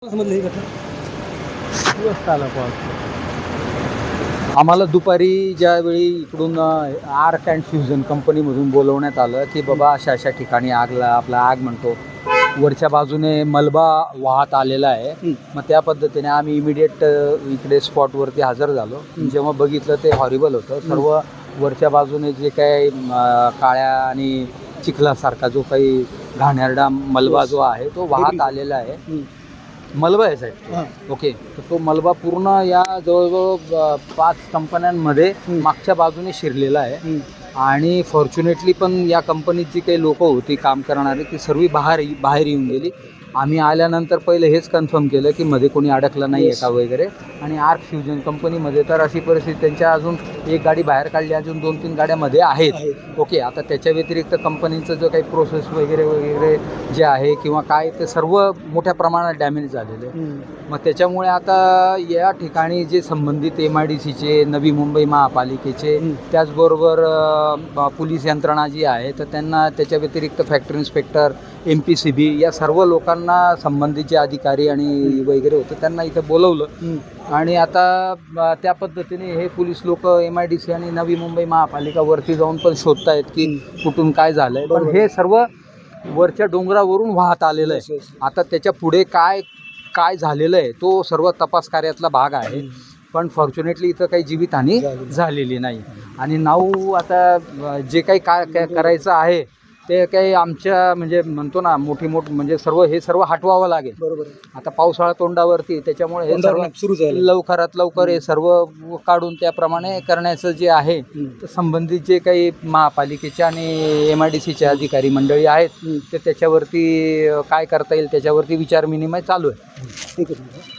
समजलं ही घटना? दिवस आला पाऊस. आम्हाला दुपारी ज्यावेळी इकडून आर्क अँड फ्युजन कंपनीमधून बोलवण्यात आलं की बाबा अशा अशा ठिकाणी आपला आग म्हणतो वरच्या बाजूने मलबा वाहत आलेला आहे. मग त्या पद्धतीने आम्ही इमिडिएट इकडे स्पॉटवरती हजर झालो. जेव्हा बघितलं ते हॉरिबल होतं. सर्व वरच्या बाजूने जे काही काळ्या आणि चिखलासारखा जो काही घाणेरडा मलबा जो आहे तो वाहत आलेला आहे. मलबा आहे साहेब. ओके, तर तो मलबा पूर्ण या जवळजवळ 5 कंपन्यांमध्ये मागच्या बाजूने शिरलेला आहे. आणि फॉर्च्युनेटली पण या कंपनीत जी काही लोकं होती काम करणारी ती सर्व बाहेर येऊन गेली. आम्ही आल्यानंतर पहिले हेच कन्फर्म केलं की मध्ये कोणी अडकलं नाही आहे का वगैरे. आणि आर्क फ्युजन कंपनीमध्ये तर अशी परिस्थिती त्यांच्या अजून एक गाडी बाहेर काढली, अजून 2-3 गाड्यामध्ये आहेत. ओके, आता त्याच्या व्यतिरिक्त कंपनीचं जो काही प्रोसेस वगैरे जे आहे किंवा काय ते सर्व मोठ्या प्रमाणात डॅमेज झालेलं आहे. मग त्याच्यामुळे आता या ठिकाणी जे संबंधित MIDCचे, नवी मुंबई महापालिकेचे, त्याचबरोबर पोलीस यंत्रणा जी आहे तर त्यांना त्याच्या व्यतिरिक्त फॅक्टरी इन्स्पेक्टर, MPCB या सर्व लोकांना संबंधित जे अधिकारी आणि वगैरे होते त्यांना इथं बोलवलं. आणि आता त्या पद्धतीने हे पोलीस लोक MIDC आणि नवी मुंबई महापालिका वरती जाऊन पण शोधतायत की कुठून काय झालंय. पण हे सर्व वरच्या डोंगरावरून वाहत आलेलं आहे. आता त्याच्या पुढे काय झालेलं आहे तो सर्व तपास कार्यातला भाग आहे. पण फॉर्च्युनेटली इथं काही जीवितहानी झालेली नाही. आणि नाऊ आता जे काही काय करायचं आहे ते काही आमच्या म्हणजे म्हणतो ना मोठी म्हणजे हे सर्व हटवावं लागेल. बरोबर. आता पावसाळा तोंडावरती त्याच्यामुळे हे सर्व सुरू झालं. लवकरात लवकर हे सर्व काढून त्याप्रमाणे करण्याचं जे आहे तर संबंधित जे काही महापालिकेच्या आणि MIDCचे अधिकारी मंडळी आहेत ते त्याच्यावरती काय करता येईल त्याच्यावरती विचार विनिमय चालू आहे. ठीक आहे.